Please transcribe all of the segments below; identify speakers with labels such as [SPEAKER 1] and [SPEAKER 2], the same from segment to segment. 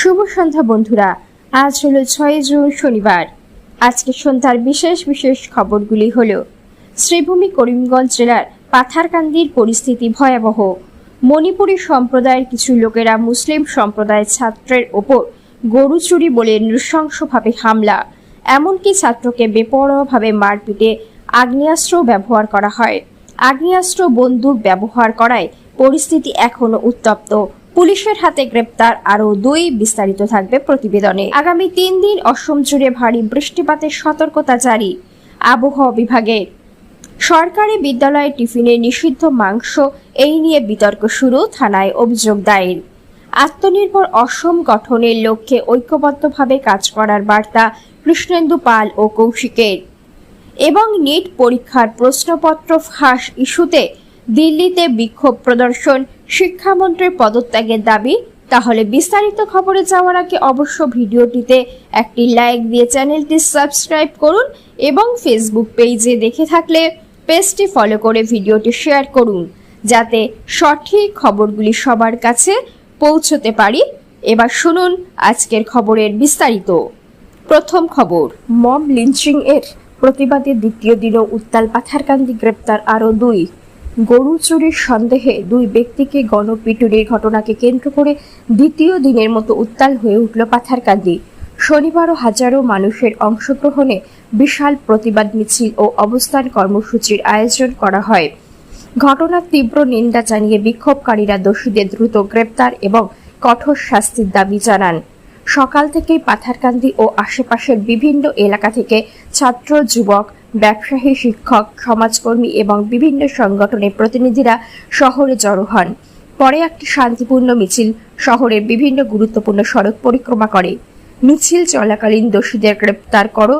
[SPEAKER 1] শুভ সন্ধ্যা বন্ধুরা। আজ হলো 6 জুন শনিবার। আজকে সন্ধ্যার বিশেষ খবরগুলি হলো: শ্রীভূমি করিমগঞ্জ জেলার পাথারকান্দির পরিস্থিতি ভয়াবহ। মণিপুরী সম্প্রদায়ের কিছু লোকেরা মুসলিম সম্প্রদায়ের ছাত্রের ওপর গরু চুরি বলে নৃশংসভাবে হামলা, এমনকি ছাত্রকে বেপরোয়াভাবে মারপিটে আগ্নেয়াস্ত্র ব্যবহার করা হয়। আগ্নেয়াস্ত্র বন্দুক ব্যবহার করায় পরিস্থিতি এখনো উত্তপ্ত। পুলিশের হাতে গ্রেপ্তার আরও 2। বিস্তারিত থাকবে প্রতিবেদনে। আগামী 3 দিন অসম জুড়ে ভারী বৃষ্টিপাতের সতর্কতা জারি আবহাওয়া বিভাগের। সরকারি বিদ্যালয়ে টিফিনে নিষিদ্ধ মাংস, এই নিয়ে বিতর্ক শুরু, থানায় অভিযোগ দায়ের। আত্মনির্ভর অসম গঠনের লক্ষ্যে ঐক্যবদ্ধভাবে কাজ করার বার্তা কৃষ্ণেন্দু পাল ও কৌশিকের। এবং নিট পরীক্ষার প্রশ্নপত্র ফাঁস ইস্যুতে দিল্লিতে বিক্ষোভ প্রদর্শন, শিক্ষামন্ত্রীর পদত্যাগের দাবি। তাহলে বিস্তারিত খবরে যাওয়ার আগে অবশ্য ভিডিওটিতে একটি লাইক দিয়ে চ্যানেলটি সাবস্ক্রাইব করুন এবং ফেসবুক পেজে দেখে থাকলে পেজটি ফলো করে ভিডিওটি শেয়ার করুন, যাতে সঠিক খবরগুলি সবার কাছে পৌঁছতে পারি। এবার শুনুন আজকের খবরের বিস্তারিত। প্রথম খবর, মব লিঞ্চিং এর প্রতিবাদে দ্বিতীয় দিনও উত্তাল পাথারকান্দি, গ্রেপ্তার আরও 2। গরু চুরির সন্দেহে 2 ব্যক্তিকে গণপিটুনির ঘটনাকে কেন্দ্র করে দ্বিতীয় দিনের মতো উত্তাল হয়ে উঠল পাথারকান্দি। শনিবারও হাজারো মানুষের অংশগ্রহণে বিশাল প্রতিবাদ মিছিল ও অবস্থান কর্মসূচির আয়োজন করা হয়। ঘটনার তীব্র নিন্দা জানিয়ে বিক্ষোভকারীরা দোষীদের দ্রুত গ্রেপ্তার এবং কঠোর শাস্তির দাবি জানান। সকাল থেকেই পাথারকান্দি ও আশেপাশের বিভিন্ন এলাকা থেকে ছাত্র, যুবক, ব্যবসায়ী, শিক্ষক, সমাজকর্মী এবং বিভিন্ন সংগঠনের প্রতিনিধিরা শহরে জড়ো হন। পরে একটি শান্তিপূর্ণ মিছিল শহরের বিভিন্ন গুরুত্বপূর্ণ সড়ক পরিক্রমা করে। মিছিল চলাকালীন দোষীদের গ্রেপ্তার করো,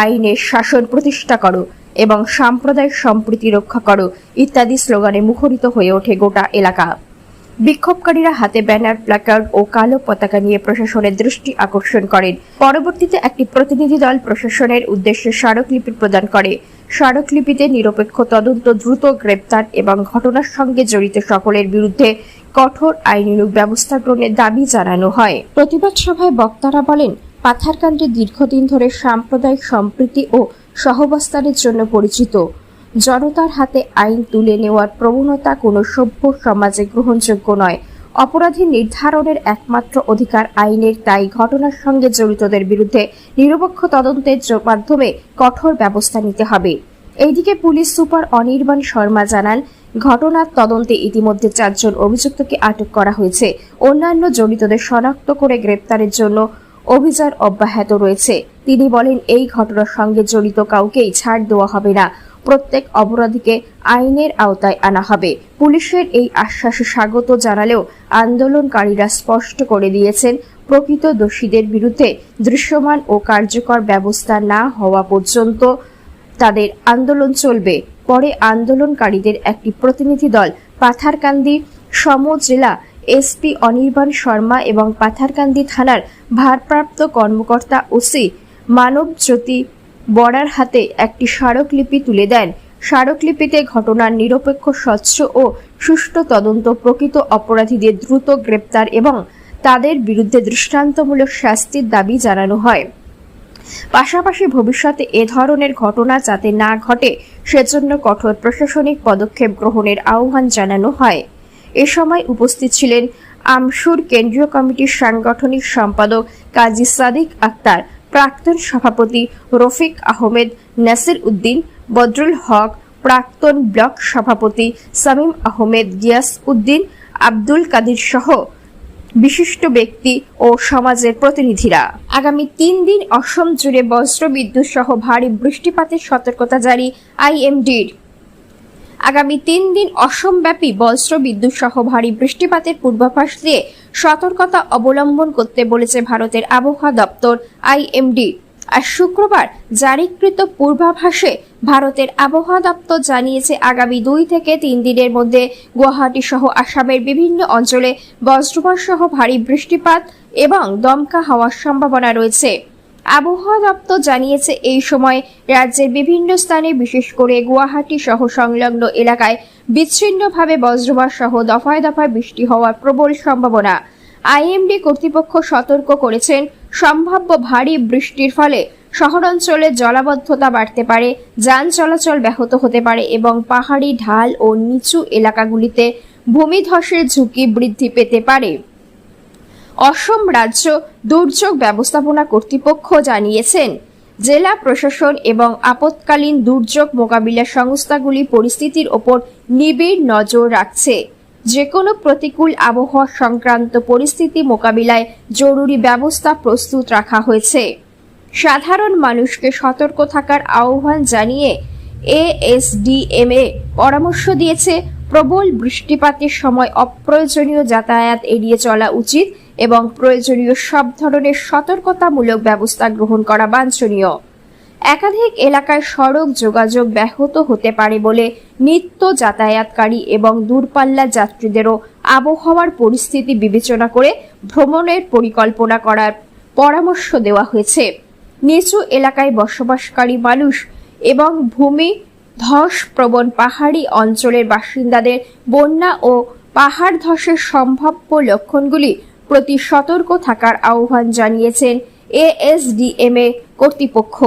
[SPEAKER 1] আইনের শাসন প্রতিষ্ঠা করো এবং সাম্প্রদায়িক সম্প্রীতি রক্ষা করো ইত্যাদি স্লোগানে মুখরিত হয়ে ওঠে গোটা এলাকা। বিক্ষোভকারীরা হাতে ব্যানার, প্ল্যাকার্ড ও কালো পতাকা নিয়ে প্রশাসনের দৃষ্টি আকর্ষণ করেন। পরবর্তীতে একটি প্রতিনিধি দল প্রশাসনের উদ্দেশ্যে স্মারকলিপি প্রদান করে। স্মারকলিপিতে নিরপেক্ষ তদন্ত, দ্রুত গ্রেপ্তার এবং ঘটনার সঙ্গে জড়িত সকলের বিরুদ্ধে কঠোর আইনানুগ ব্যবস্থা গ্রহণের দাবি জানানো হয়। প্রতিবাদ সভায় বক্তারা বলেন, পাথারকান্দি দীর্ঘদিন ধরে সাম্প্রদায়িক সম্প্রীতি ও সহাবস্থানের জন্য পরিচিত। জনতার হাতে আইন তুলে নেওয়ার প্রবণতা কোনো সভ্য সমাজে গ্রহণযোগ্য নয়। অপরাধী নির্ধারণের একমাত্র অধিকার আইনের, তাই ঘটনার সঙ্গে জড়িতদের বিরুদ্ধে নিরপেক্ষ তদন্তের মাধ্যমে কঠোর ব্যবস্থা নিতে হবে। এইদিকে পুলিশ সুপার অনির্বাণ শর্মা জানান, ঘটনার তদন্তে ইতিমধ্যে 4 জন অভিযুক্তকে আটক করা হয়েছে। অন্যান্য জড়িতদের শনাক্ত করে গ্রেপ্তারের জন্য অভিযান অব্যাহত রয়েছে। তিনি বলেন, এই ঘটনার সঙ্গে জড়িত কাউকেই ছাড় দেওয়া হবে না। প্রত্যেক অপরাধীকে আইনের আওতায় আনা হবে। পুলিশের এই আশ্বাসে স্বাগত জানালেও আন্দোলনকারীরা স্পষ্ট করে দিয়েছেন, প্রকৃত দোষীদের বিরুদ্ধে দৃশ্যমান ও কার্যকর ব্যবস্থা না হওয়া পর্যন্ত তাদের আন্দোলন চলবে। পরে আন্দোলনকারীদের একটি প্রতিনিধি দল পাথারকান্দি জেলা এসপি অনির্বাণ শর্মা এবং পাথারকান্দি থানার ভারপ্রাপ্ত কর্মকর্তা ওসি মানবজ্যোতি বরার হাতে একটি স্মারকলিপি তুলে দেন। স্মারকলিপিতে ঘটনার নিরপেক্ষ, স্বচ্ছ ও সুষ্ঠু তদন্ত, প্রকৃত অপরাধীদের দ্রুত গ্রেপ্তার এবং তাদের বিরুদ্ধে দৃষ্টান্তমূলক শাস্তির দাবি জানানো হয়। পাশাপাশি ভবিষ্যতে এ ধরনের ঘটনা যাতে না ঘটে সেজন্য কঠোর প্রশাসনিক পদক্ষেপ গ্রহণের আহ্বান জানানো হয়। এ সময় উপস্থিত ছিলেন আমসুর কেন্দ্রীয় কমিটির সাংগঠনিক সম্পাদক কাজী সাদিক আক্তার, প্রাক্তন সভাপতি রফিক আহমেদ, নাসির উদ্দিন, বদরুল হক, প্রাক্তন ব্লক সভাপতি সামিম আহমেদ, গিয়াস উদ্দিন, আব্দুল কাদির সহ বিশিষ্ট ব্যক্তি ও সমাজের প্রতিনিধিরা। আগামী 3 দিন অসম জুড়ে বজ্র বিদ্যুৎ সহ ভারী বৃষ্টিপাতের সতর্কতা জারি আইএমডির। আগামী 3 দিন অসমব্যাপী বজ্র বিদ্যুৎ সহ ভারী বৃষ্টিপাতের পূর্বাভাস দিয়ে সতর্কতা অবলম্বন করতে বলেছে ভারতের আবহাওয়া দপ্তর আইএমডি। আর শুক্রবার জারিকৃত পূর্বাভাসে ভারতের আবহাওয়া দপ্তর জানিয়েছে, আগামী 2 থেকে 3 দিনের মধ্যে গুয়াহাটি সহ আসামের বিভিন্ন অঞ্চলে বজ্রপাত সহ ভারী বৃষ্টিপাত এবং দমকা হওয়ার সম্ভাবনা রয়েছে। আবহাওয়া দপ্তর জানিয়েছে, এই সময় রাজ্যের বিভিন্ন স্থানে, বিশেষ করে গুয়াহাটি সহ সংলগ্ন এলাকায় বিচ্ছিন্নভাবে বজ্রপাত সহ দফায় দফায় বৃষ্টি হওয়ার প্রবল সম্ভাবনা। আইএমডি কর্তৃপক্ষ সতর্ক করেছেন, সম্ভাব্য ভারী বৃষ্টির ফলে শহরাঞ্চলে জলাবদ্ধতা বাড়তে পারে, যান চলাচল ব্যাহত হতে পারে এবং পাহাড়ি ঢাল ও নিচু এলাকাগুলিতে ভূমিধসের ঝুঁকি বৃদ্ধি পেতে পারে। অসম রাজ্য দুর্যোগ ব্যবস্থাপনা কর্তৃপক্ষ জানিয়েছেন, জেলা প্রশাসন এবং আপৎকালীন দুর্যোগ মোকাবিলা সংস্থাগুলি পরিস্থিতির ওপর নিবিড় নজর রাখছে। যে কোনো প্রতিকূল আবহাওয়া সংক্রান্ত পরিস্থিতি মোকাবিলায় জরুরি ব্যবস্থা প্রস্তুত রাখা হয়েছে। সাধারণ মানুষকে সতর্ক থাকার আহ্বান জানিয়ে এএসডিএমএ পরামর্শ দিয়েছে, প্রবল বৃষ্টিপাতের সময় অপ্রয়োজনীয় যাতায়াত এড়িয়ে চলা উচিত এবং প্রয়োজনীয় সব ধরনের সতর্কতামূলক ব্যবস্থা গ্রহণ করা বাঞ্ছনীয়। একাধিক এলাকায় সড়ক যোগাযোগ ব্যাহত হতে পারে বলে নিত্য যাতায়াতকারী এবং দূরপাল্লা যাত্রীদেরও আবহাওয়ার পরিস্থিতি বিবেচনা করে ভ্রমণের পরিকল্পনা করার পরামর্শ দেওয়া হয়েছে। নিচু এলাকায় বসবাসকারী মানুষ এবং ভূমি ধস প্রবণ পাহাড়ি অঞ্চলের বাসিন্দাদের বন্যা ও পাহাড় ধসের সম্ভাব্য লক্ষণগুলি প্রতি সতর্ক থাকার আহ্বান জানিয়েছেন এএসডিএমএ কর্তৃপক্ষ।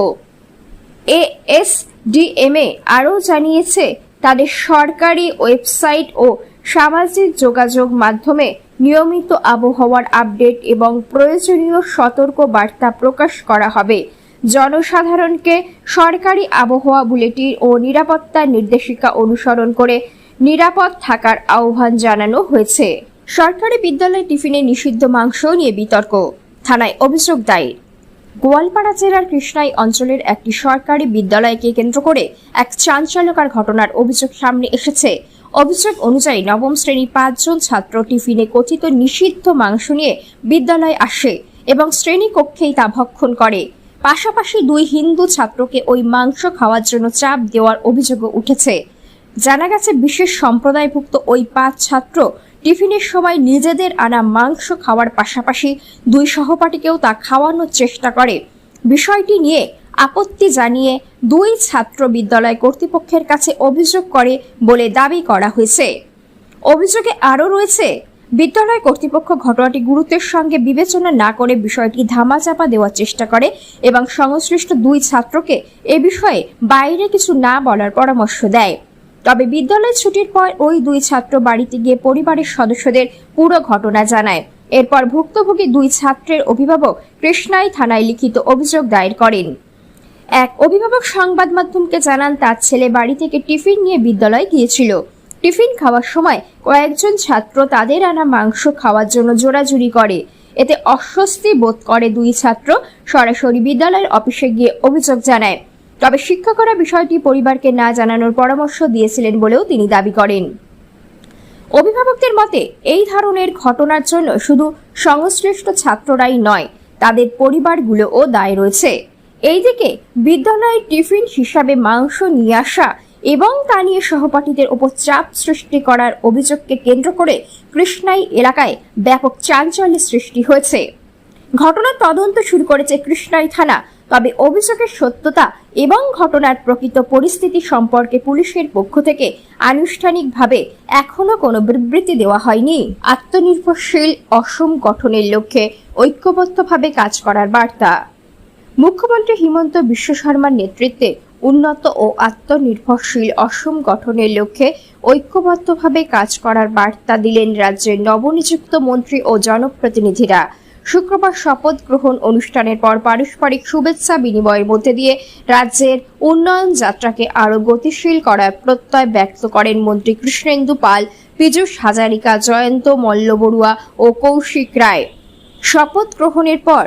[SPEAKER 1] এএসডিএমএ আরও জানিয়েছে, তাদের সরকারি ওয়েবসাইট ও সামাজিক যোগাযোগ মাধ্যমে নিয়মিত আবহাওয়ার আপডেট এবং প্রয়োজনীয় সতর্ক বার্তা প্রকাশ করা হবে। জনসাধারণকে সরকারি আবহাওয়া বুলেটিন ও নিরাপত্তা নির্দেশিকা অনুসরণ করে নিরাপদ থাকার আহ্বান জানানো হয়েছে। সরকারি বিদ্যালয় টিফিনে নিষিদ্ধ মাংস নিয়ে বিতর্ক, থানায় অভিযোগ দায়ের। গোয়ালপাড়া জেলার কৃষ্ণাই অঞ্চলের একটি সরকারি বিদ্যালয়কে কেন্দ্র করে এক চাঞ্চল্যকর ঘটনার অভিযোগ সামনে এসেছে। অভিযোগ অনুযায়ী নবম শ্রেণী 5 জন ছাত্র টিফিনে কথিত নিষিদ্ধ মাংস নিয়ে বিদ্যালয়ে আসে এবং শ্রেণী কক্ষেই তা ভক্ষণ করে। পাশাপাশি 2 হিন্দু ছাত্রকে ওই মাংস খাওয়ার জন্য চাপ দেওয়ার অভিযোগও উঠেছে। জানা গেছে, বিশেষ সম্প্রদায়ভুক্ত ওই 5 ছাত্র টিফিনের সময় নিজেদের আনা মাংস খাওয়ার পাশাপাশি 2 সহপাঠীকেও তা খাওয়ানোর চেষ্টা করে। বিষয়টি নিয়ে আপত্তি জানিয়ে 2 ছাত্র বিদ্যালয় কর্তৃপক্ষের কাছে অভিযোগ করে বলে দাবি করা হয়েছে। অভিযোগে আরও রয়েছে, বিদ্যালয় কর্তৃপক্ষ ঘটনাটি গুরুত্বের সঙ্গে বিবেচনা না করে বিষয়টি ধামাচাপা দেওয়ার চেষ্টা করে এবং সংশ্লিষ্ট 2 ছাত্রকে এ বিষয়ে বাইরে কিছু না বলার পরামর্শ দেয়। তবে বিদ্যালয় ছুটির পর ওই 2 ছাত্র বাড়িতে গিয়ে পরিবারের সদস্যদের পুরো ঘটনা জানায়। এরপর ভুক্তভোগী 2 ছাত্রের অভিভাবক কৃষ্ণাই থানায় লিখিত অভিযোগ দায়ের করেন। এক অভিভাবক সংবাদ মাধ্যমকে জানান, তার ছেলে বাড়ি থেকে টিফিন নিয়ে বিদ্যালয়ে গিয়েছিল। টিফিন খাওয়ার সময় কয়েকজন ছাত্র তাদের আনা মাংস খাওয়ার জন্য জোরাজুরি করে। এতে অস্বস্তি বোধ করে 2 ছাত্র সরাসরি বিদ্যালয়ের অফিসে গিয়ে অভিযোগ জানায়। তবে শিক্ষকরা বিষয়টি পরিবারকে না জানানোর পরামর্শ দিয়েছিলেন বলেও তিনি দাবি করেন। অভিভাবকদের মতে, এই ধরনের ঘটনার জন্য শুধু সংশ্লিষ্ট ছাত্ররাই নয়, তাদের পরিবারগুলোও দায় রয়েছে। এইদিকে বিদ্যালয়ের টিফিন হিসাবে মাংস নিয়ে আসা এবং তা নিয়ে সহপাঠীদের ওপর চাপ সৃষ্টি করার অভিযোগকে কেন্দ্র করে কৃষ্ণাই এলাকায় ব্যাপক চাঞ্চল্যের সৃষ্টি হয়েছে। ঘটনার তদন্ত শুরু করেছে কৃষ্ণাই থানা। তবে অভিযোগের সত্যতা এবং ঘটনার প্রকৃত পরিস্থিতি সম্পর্কে পুলিশের পক্ষ থেকে আনুষ্ঠানিকভাবে এখনো কোনো বিবৃতি দেওয়া হয়নি। আত্মনির্ভরশীল অসম গঠনের লক্ষ্যে ঐক্যবদ্ধভাবে কাজ করার বার্তা। মুখ্যমন্ত্রী হিমন্ত বিশ্ব শর্মার নেতৃত্বে উন্নত ও আত্মনির্ভরশীল অসম গঠনের লক্ষ্যে ঐক্যবদ্ধভাবে কাজ করার বার্তা দিলেন রাজ্যের নবনিযুক্ত মন্ত্রী ও জনপ্রতিনিধিরা। শুক্রবার শপথ গ্রহণ অনুষ্ঠানের পর পারস্পরিক শুভেচ্ছা বিনিময়ের মধ্যে দিয়ে রাজ্যের উন্নয়ন যাত্রাকে আরও গতিশীল করার প্রত্যয় ব্যক্ত করেন মন্ত্রী কৃষ্ণেন্দু পাল, পীযূষ হাজারিকা, জয়ন্ত মল্ল বড়ুয়া ও কৌশিক রায়। শপথ গ্রহণের পর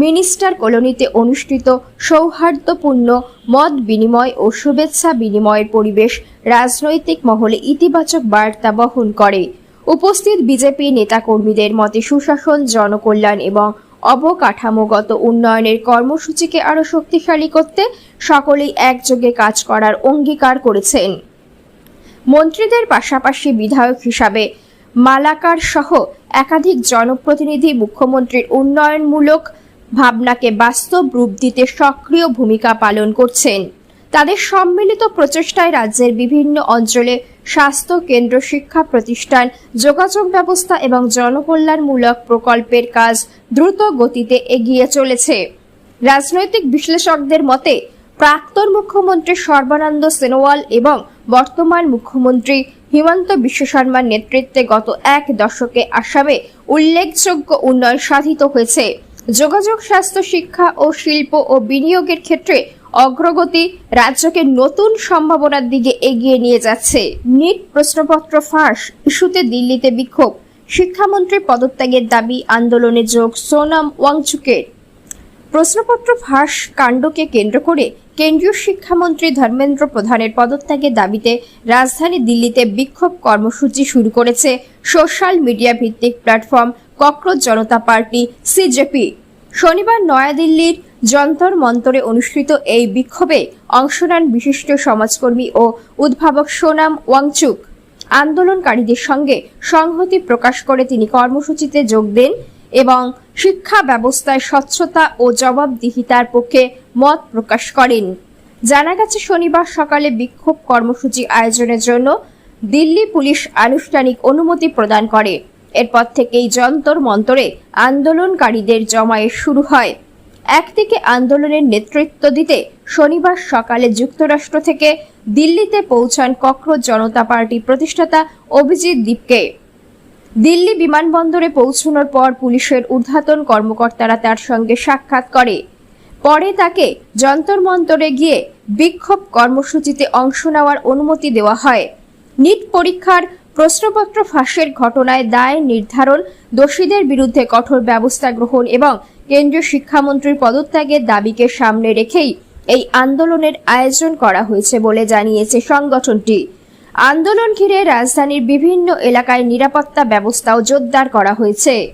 [SPEAKER 1] মিনিস্টার কলোনিতে অনুষ্ঠিত সৌহার্দ্যপূর্ণ মত বিনিময় ও শুভেচ্ছা বিনিময়ের পরিবেশ রাজনৈতিক মহলে ইতিবাচক বার্তা বহন করে। উপস্থিত বিজেপি নেতাকর্মীদের মতে, সুশাসন, জনকল্যাণ এবং অবকাঠামোগত উন্নয়নের কর্মসূচিকে আরও শক্তিশালী করতে সকলেই একযোগে কাজ করার অঙ্গীকার করেছেন। মন্ত্রীদের পাশাপাশি বিধায়ক হিসাবে মালাকার সহ একাধিক জনপ্রতিনিধি মুখ্যমন্ত্রীর উন্নয়নমূলক ভাবনাকে বাস্তব রূপ দিতে সক্রিয় ভূমিকা পালন করছেন। তাদের সম্মিলিত প্রচেষ্টায় রাজ্যের বিভিন্ন অঞ্চলে স্বাস্থ্য কেন্দ্র, শিক্ষা প্রতিষ্ঠান, যোগাযোগ ব্যবস্থা এবং জনকল্যাণমূলক প্রকল্পের কাজ দ্রুত গতিতে এগিয়ে চলেছে। রাজনৈতিক বিশ্লেষকদের মতে প্রাক্তন মুখ্যমন্ত্রী সর্বানন্দ সোনোয়াল এবং বর্তমান মুখ্যমন্ত্রী হিমন্ত বিশ্ব শর্মার নেতৃত্বে গত এক দশকে আসামে উল্লেখযোগ্য উন্নয়ন সাধিত হয়েছে। যোগাযোগ, স্বাস্থ্য, শিক্ষা ও শিল্প ও বিনিয়োগের ক্ষেত্রে অগ্রগতি রাজ্যকে নতুন সম্ভাবনার দিকে এগিয়ে নিয়ে যাচ্ছে। নিট প্রশ্নপত্র ফাঁস ইস্যুতে দিল্লিতে বিক্ষোভ, শিক্ষামন্ত্রীর পদত্যাগের দাবি, আন্দোলনে যোগ সোনাম ওয়াংচুকের। প্রশ্নপত্র ফাঁস কাণ্ডকে কেন্দ্র করে কেন্দ্রীয় শিক্ষামন্ত্রী ধর্মেন্দ্র প্রধানের পদত্যাগের দাবিতে রাজধানী দিল্লিতে বিক্ষোভ কর্মসূচি শুরু করেছে সোশ্যাল মিডিয়া ভিত্তিক প্ল্যাটফর্ম ককরোচ জনতা পার্টি সিজেপি। শনিবার নয়াদিল্লির যন্তর মন্তরে অনুষ্ঠিত এই বিক্ষোভে অংশ নেন বিশিষ্ট সমাজকর্মী ও উদ্ভাবক সোনাম ওয়াংচুক। আন্দোলনকারীদের সঙ্গে সংহতি প্রকাশ করে তিনি কর্মসূচিতে যোগ দেন এবং শিক্ষা ব্যবস্থায় স্বচ্ছতা ও জবাবদিহিতার পক্ষে মত প্রকাশ করেন। জানা গেছে, শনিবার সকালে বিক্ষোভ কর্মসূচি আয়োজনের জন্য দিল্লি পুলিশ আনুষ্ঠানিক অনুমতি প্রদান করে। এরপর থেকেই যন্তর মন্তরে আন্দোলনকারীদের জমায়েত শুরু হয়। একদিকে আন্দোলনের নেতৃত্ব দিতে শনিবার সকালে যুক্তরাষ্ট্র থেকে দিল্লিতে পৌঁছান ককরোচ জনতা পার্টি প্রতিষ্ঠাতা অভিজিৎ দীপকে। দিল্লি বিমানবন্দরে পৌঁছানোর পর পুলিশের ঊর্ধ্বতন কর্মকর্তারা তার সঙ্গে সাক্ষাৎ করে। পরে তাকে যন্তর মন্তরে গিয়ে বিক্ষোভ কর্মসূচিতে অংশ নেওয়ার অনুমতি দেওয়া হয়। নিট পরীক্ষার প্রশ্নপত্র ফাঁসের ঘটনায় দায় নির্ধারণ, দোষীদের বিরুদ্ধে কঠোর ব্যবস্থা গ্রহণ এবং কেন্দ্রীয় শিক্ষামন্ত্রীর পদত্যাগের দাবিকে সামনে রেখেই এই আন্দোলনের আয়োজন করা হয়েছে বলে জানিয়েছে সংগঠনটি। আন্দোলন ঘিরে রাজধানীর বিভিন্ন এলাকায় নিরাপত্তা ব্যবস্থাও জোরদার করা হয়েছে।